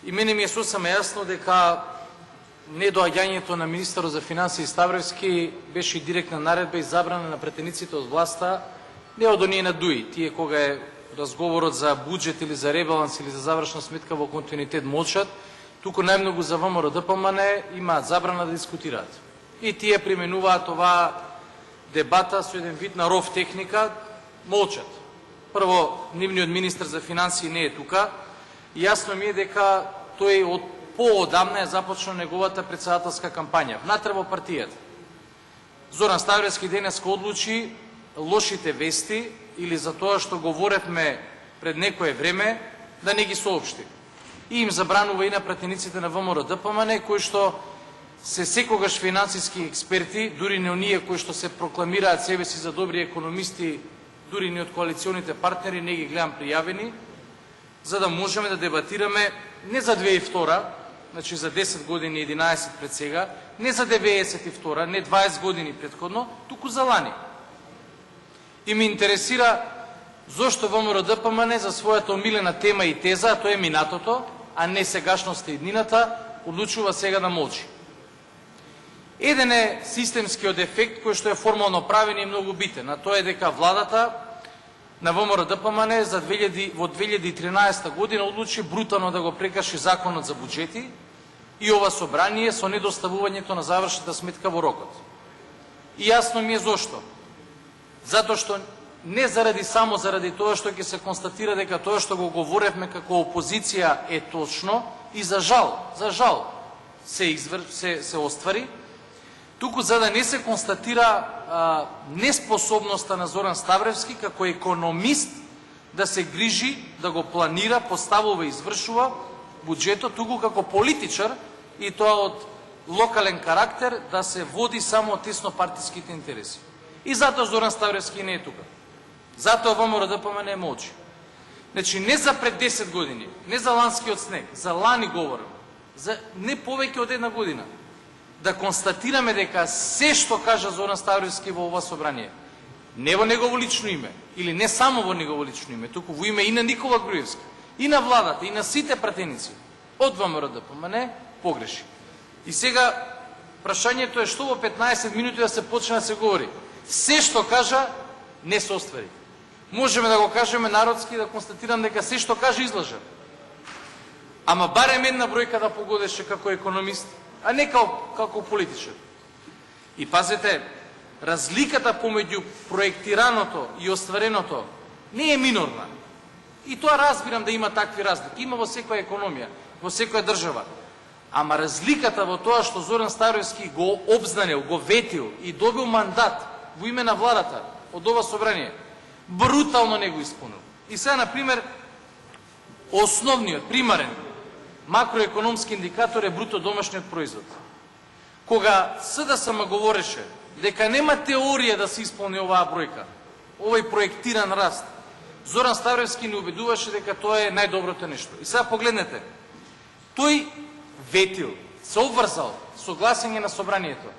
И мене ми е сосема јасно дека недоаѓањето на министерот за финансии Ставревски беше и директна наредба и забрана на претениците од власта, не од оние на ДУИ, тие кога е разговорот за буџет или за ребаланс или за завршна сметка во континуитет молчат, туку најмногу за ВМРО ДПМН имаат забрана да дискутираат. И тие применуваат оваа дебата со еден вид на ров техника, молчат. Прво, нивниот министр за финансии не е тука, и јасно ми е дека тој од поодамна е започнал неговата претседателска кампања. Внатре во партијата. Зоран Ставревски денеска одлучи лошите вести или за тоа што говоревме пред некое време да не ги соопшти. И им забранува и на пратениците на ВМРО ДПМН, кои што се секогаш финансиски експерти, дури не оние кои што се прокламираат себе си за добри економисти, дури не од коалиционите партнери, не ги гледам пријавени, за да можеме да дебатираме не за 2002, значи за 10 години 11 пред сега, не за 92, не 20 години предходно, туку за лани. И ме интересира зошто ВМРО ДПМН за својата омилена тема и теза, а тоа е минатото, а не сегашноста и иднината, одлучува сега да молчи. Еден е системскиот ефект кој што е формално правен и многу битен, а тоа е дека владата на ВМРО ДПМН во 2013 година одлучи брутално да го прекрши законот за буџети и ова собрание со недоставувањето на завршната сметка во рокот. И јасно ми е зошто. Затоа што не само заради тоа што ќе се констатира дека тоа што го говоревме како опозиција е точно и за жал се оствари, туку за да не се констатира неспособноста на Зоран Ставревски како економист да се грижи, да го планира, поставува и извршува буџетот, туку како политичар и тоа од локален карактер да се води само од теснопартиските интереси. И затоа Зоран Ставревски не е тука. Затоа ВМРО ДПМН молчи. Значи не за пред 10 години, не за ланскиот снег, за лани говорам, за не повеќе од една година. Да констатираме дека се што кажа Зоран Ставревски во ова собрание, не во негово лично име, или не само во негово лично име, туку во име и на Никола Груевски, и на владата, и на сите пратеници од ВМРО ДПМН, погреши. И сега, прашањето е што во 15 минути да се почне да се говори. Се што кажа, не се оствари. Можеме да го кажеме народски, да констатирам дека се што кажа излажа. Ама барем една бројка да погодеше како економист, а не како политичар. И пазете, разликата помеѓу проектираното и оствареното не е минорна. И тоа разбирам да има такви разлики. Има во секоја економија, во секоја држава. Ама разликата во тоа што Зоран Ставревски го обзнанел, го ветил и добил мандат во име на владата од ова собрание, брутално не го исполнил. И сега, например, основниот, примарен макроекономски индикатор е бруто домашниот производ. Кога СДСМ говореше дека нема теорија да се исполни оваа бројка, овој проектиран раст, Зоран Ставревски не убедуваше дека тоа е најдоброто нешто. И сега погледнете, тој ветил, се обврзал со гласење на собранието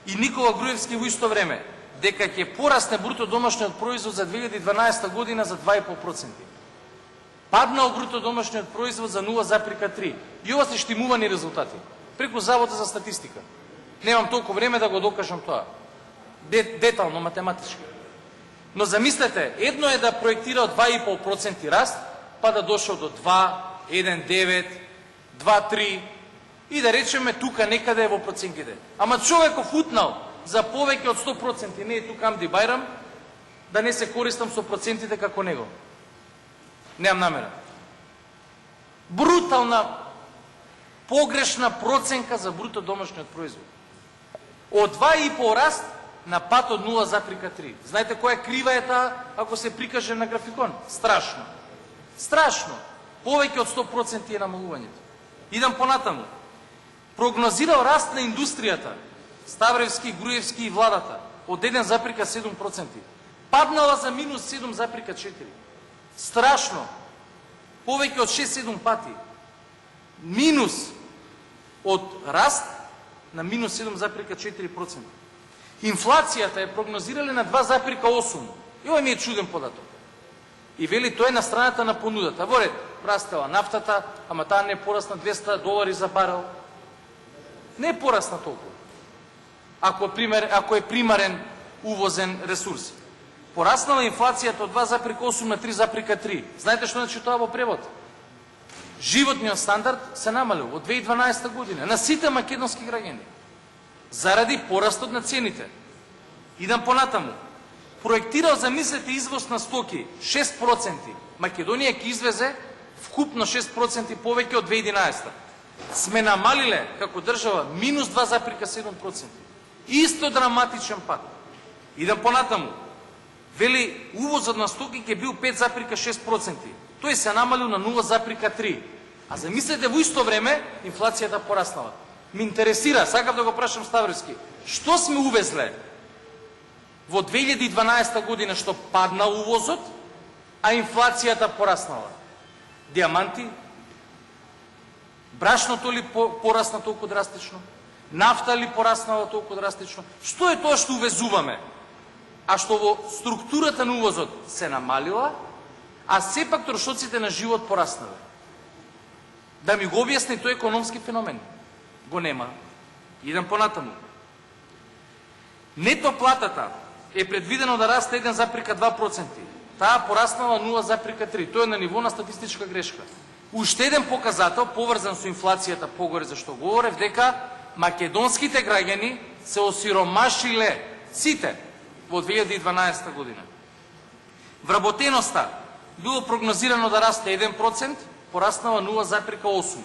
и Никола Груевски во исто време дека ќе порасне бруто домашниот производ за 2012 година за 2,5%. Паднал бруто домашниот производ за 0,3%. И ова се штимувани резултати. Преку Заводот за статистика. Немам толку време да го докажам тоа. Детално, математички. Но замислете, едно е да проектира 2,5% раст, па да дошол до 2, 1,9, 2,3 и да речеме тука некаде е во проценките. Ама човеков утнал за повеќе од 100%, не е тука Амди Бајрам, да не се користам со процентите како него. Немам намера. Брутална, погрешна проценка за бруто домашниот производ. Од 2,5 раст на пат од 0,3. Знаете која крива е таа, ако се прикаже на графикон? Страшно. Страшно. Повеќе од 100% е намалувањето. Идам понатаму. Прогнозирал раст на индустријата, Ставревски, Груевски и владата, од 1,7%. Паднала за минус 7,4%. Страшно. Повеќе од 6-7 пати. Минус од раст на минус 7,4%. Инфлацијата е прогнозирале на 2,8%. И ова ми е чуден податок. И вели, тоа е на страната на понудата. Во ред, растела нафтата, ама таа не порасна $200 за барел. Не порасна толку. Ако е примарен увозен ресурс. Пораснала инфлацијата од 2,8 на 3,3. Знаете што значи тоа во превод? Животниот стандард се намалил од 2012 година на сите македонски граѓани заради порастот на цените. Идам понатаму. Проектирал, замислете, извоз на стоки 6%. Македонија ќе извезе вкупно 6% повеќе од 2011. Сме намалиле како држава минус 2,7%. Исто драматичен пат. Идам понатаму. Вели, увозот на стоки ќе бил 5,6%. Тој се намалил на 0,3%. А замислете, во исто време инфлацијата пораснала. Ме интересира, сакав да го прашам Ставровски, што сме увезле во 2012 година што падна увозот, а инфлацијата пораснала? Диаманти? Брашното ли порасна толку драстично? Нафта ли пораснала толку драстично? Што е тоа што увезуваме? А што во структурата на увозот се намалила, а сепак трошоците на живот пораснале. Да ми го објасни тој економски феномен. Го нема. Идам понатаму. Нето платата е предвидено да расте 1,2%. Таа пораснала 0,3%. Тоа е на ниво на статистичка грешка. Уште еден показател, поврзан со инфлацијата погоре, зашто говорев, дека македонските граѓани се осиромашиле сите во 2012 година. Вработеноста било прогнозирано да расте 1%, пораснала 0,8%.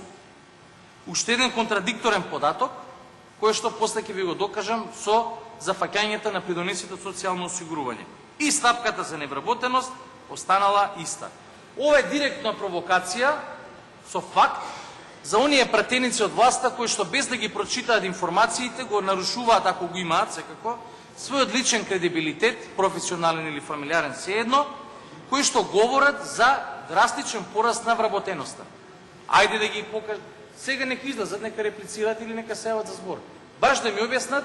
Уште еден контрадикторен податок, кој што после ќе ви го докажам со зафаќањето на придонесите од социјално осигурување. И стапката за невработеност останала иста. Ова е директна провокација со факт за оние пратеници од власта кои што без да ги прочитаат информациите го нарушуваат, ако го имаат секако, својот личен кредибилитет, професионален или фамилиарен сеедно, кои што говорат за драстичен пораст на вработеноста. Ајде да ги покажат. Сега нека излезат, нека реплицират или нека сејават за збор. Баш да ми објаснат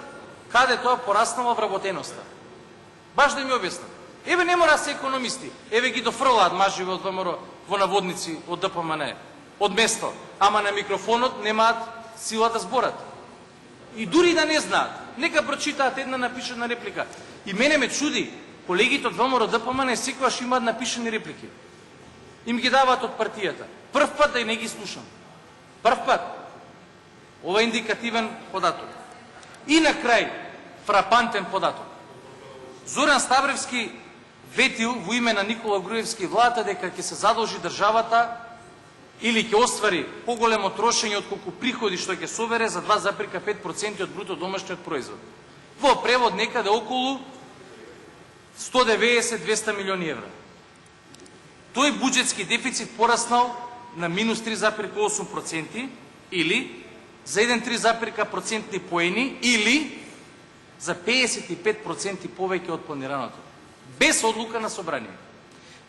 каде тоа пораснала вработеноста. Баш да ми објаснат. Еве не мора се економисти. Еве ги дофрлаат маживе од ВМРО во наводници од ДПМН. Од место. Ама на микрофонот немаат сила да зборат. И дури да не знаат, нека прочитаат една напишана реплика. И мене ме чуди, колегите од ВМРО ДПМН секогаш имаат напишани реплики. Им ги даваат од партијата. Прв пат да и не ги слушам. Прв пат. Ова е индикативен податок. И на крај, фрапантен податок. Зоран Ставревски ветил во име на Никола Груевски и владата дека ќе се задолжи државата или ќе оствари поголемо трошење од колку приходи што ќе собере за 2,5% од бруто домашниот производ. Во превод некаде околу 190-200 милиони евра. Тој буџетски дефицит пораснал на минус 3,8% или за 1,3% поени или за 55% повеќе од планираното. Без одлука на собрание.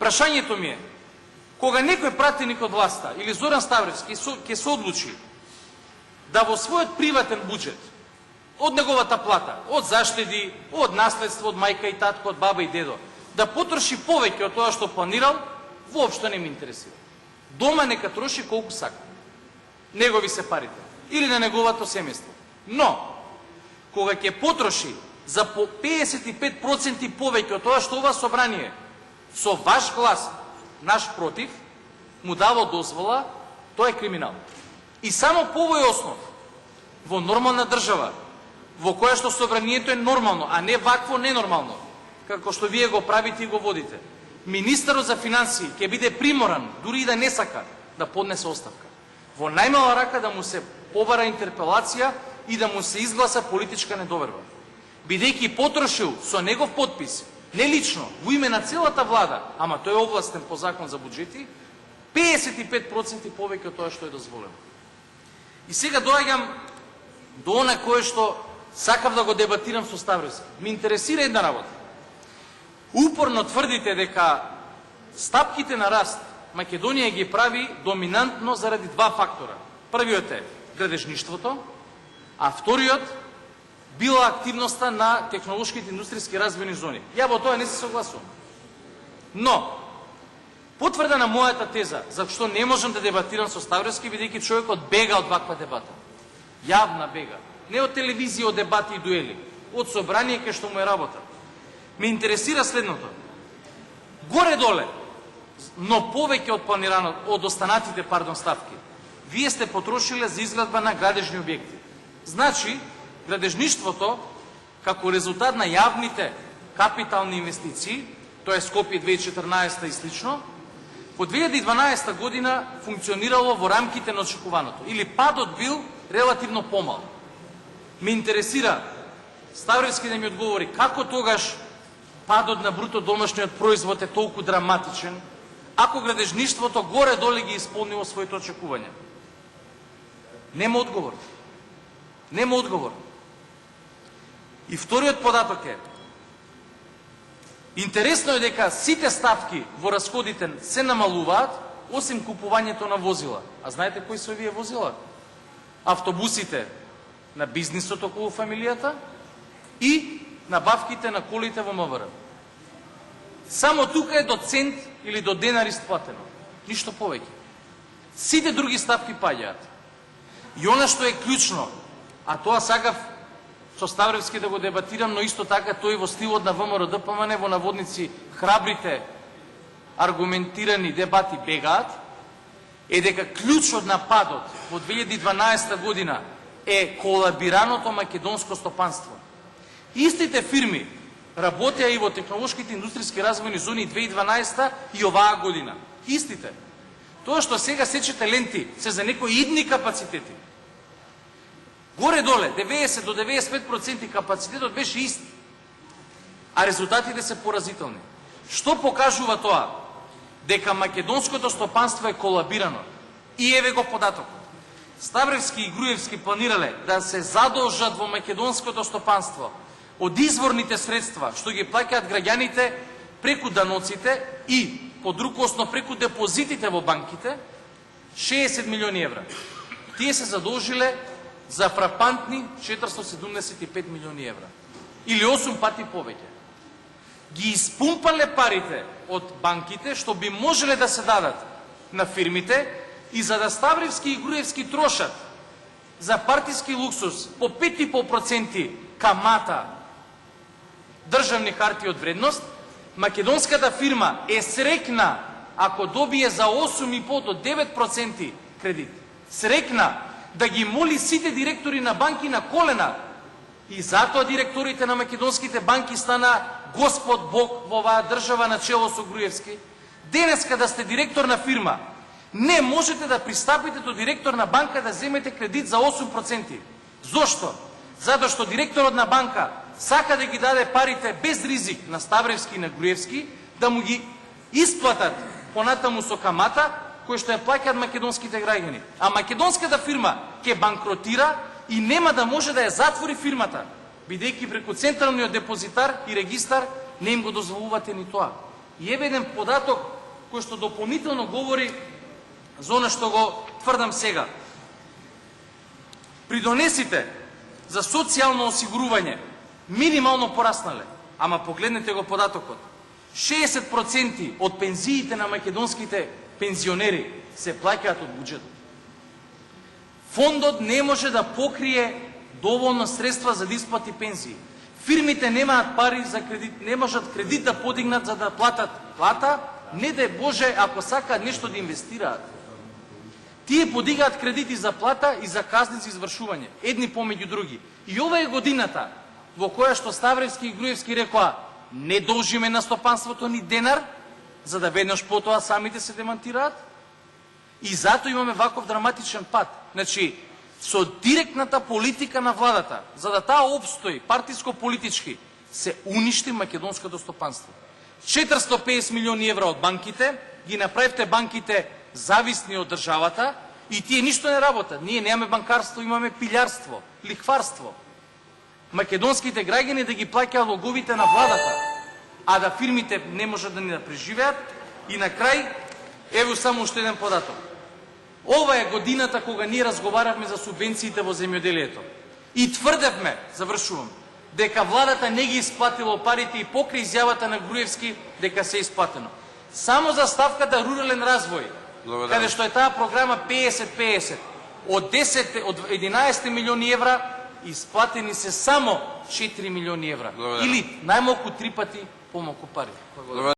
Прашањето ми е, кога некој пратеник од власта или Зоран Ставревски ќе се одлучи да во својот приватен буџет, од неговата плата, од заштеди, од наследство, од мајка и татко, од баба и дедо, да потроши повеќе од тоа што планирал, воопшто не ме интересира. Дома нека троши колку сака. Негови се парите. Или на неговото семејство. Но, кога ќе потроши за по 55% повеќе од тоа што ова собрание со ваш глас, наш против, му дава дозвола, тоа е криминал. И само по овој основ, во нормална држава, во која што собранието е нормално, а не вакво ненормално, како што вие го правите и го водите, министерот за финансии ќе биде приморан, дури и да не сака, да поднесе оставка. Во најмала рака да му се побара интерпелација и да му се изгласа политичка недоверба. Бидејќи потрошил со негов подпис, не лично, во име на целата влада, ама тој е овластен по закон за буџети, 55% повеќе од тоа што е дозволено. И сега доаѓам до она кое што сакав да го дебатирам со Ставревски. Ме интересира една работа. Упорно тврдите дека стапките на раст Македонија ги прави доминантно заради два фактора. Првиот е градежништвото, а вториот била активноста на технолошките индустријски развојни зони. Ја во тоа не се согласувам. Но, Потврда на мојата теза, зашто не можам да дебатирам со Ставровски, бидејќи човекот бега од ваква дебата. Јавна бега. Не од телевизија, од дебати и дуели. Од собрание кај што му е работа. Ме интересира следното. Горе-доле, но повеќе од планирано, од останатите, ставки, вие сте потрошиле за изградба на градежни објекти. Значи, градежништвото, како резултат на јавните капитални инвестиции, тоа е Скопје 2014 и слично, по 2012 година функционирало во рамките на очекуваното, или падот бил релативно помал. Ме интересира Ставровски да ми одговори како тогаш падот на бруто домашниот производ е толку драматичен, ако градежништвото горе-доле ги исполнило своите очекувања. Нема одговор. Нема одговор. И вториот податок е, интересно е дека сите ставки во расходите се намалуваат, осим купувањето на возила. А знаете кои се овие возила? Автобусите на бизнисот околу фамилијата и набавките на колите во МВР. Само тука е до цент или до денар исплатено. Ништо повеќе. Сите други ставки паѓаат. И она што е клучно, а тоа сакав со Ставровски да го дебатирам, но исто така тој во стилот на ВМРО ДПМН во наводници храбрите аргументирани дебати бегаат, е дека клучот на падот во 2012 година е колабираното македонско стопанство. Истите фирми работеа и во технолошките индустријски развојни зони 2012 и оваа година. Истите. Тоа што сега сечете ленти се за некои идни капацитети. Горе-доле, 90 до 95% капацитетот беше ист, а резултатите се поразителни. Што покажува тоа? Дека македонското стопанство е колабирано. И еве го податокот. Ставровски и Груевски планирале да се задолжат во македонското стопанство од изворните средства што ги плаќаат граѓаните преку даноците и по друг основ преку депозитите во банките 60 милиони евра. Тие се задолжиле за фрапантни 475 милиони евра. Или 8 пати повеќе. Ги испумпале парите од банките што би можеле да се дадат на фирмите и за да Ставровски и Груевски трошат за партиски луксус по 5,5% камата државни харти од вредност, македонската фирма е срекна ако добие за 8,5 до 9% кредит. Срекна да ги моли сите директори на банки на колена. И затоа директорите на македонските банки стана Господ Бог во оваа држава на чело со Груевски. Денеска да сте директор на фирма, не можете да пристапите до директор на банка да земете кредит за 8%. Зошто? Затоа што директорот на банка сака да ги даде парите без ризик на Ставровски и на Груевски, да му ги исплатат понатаму со камата, кој што ја плаќаат македонските граѓани. А македонската фирма ќе банкротира и нема да може да ја затвори фирмата, бидејќи преку централниот депозитар и регистар не им го дозволувате ни тоа. И еве еден податок кој што дополнително говори за она што го тврдам сега. Придонесите за социјално осигурување минимално пораснале, ама погледнете го податокот. 60% од пензиите на македонските пензионери се плаќаат од буџетот. Фондот не може да покрие доволно средства за да исплати пензии. Фирмите немаат пари за кредит, не можат кредит да подигнат за да платат плата, не дај Боже ако сакаат нешто да инвестираат. Тие подигаат кредити за плата и за казни за извршување, едни помеѓу други. И ова е годината во која што Ставровски и Груевски рекоа не должиме на стопанството ни денар, за да веднаш потоа самите се демантираат. И затоа имаме ваков драматичен пат. Значи, со директната политика на владата, за да таа обстои партиско-политички, се уништи македонското стопанство. 450 милиони евра од банките, ги направивте банките зависни од државата и тие ништо не работат. Ние немаме банкарство, имаме пилјарство, лихварство. Македонските граѓани да ги плаќаат логовите на владата, а да фирмите не можат да ни да преживеат. И на крај, ево само уште еден податок. Ова е годината кога ние разговаравме за субвенциите во земјоделието. И тврдевме, завршувам, дека владата не ги исплатила парите и покрај изјавата на Груевски дека се исплатено. Само за ставката рурален развој, каде што е таа програма 50-50, од 11 милиони евра исплатени се само 4 милиони евра. Или најмалку 3 пати помалку пари.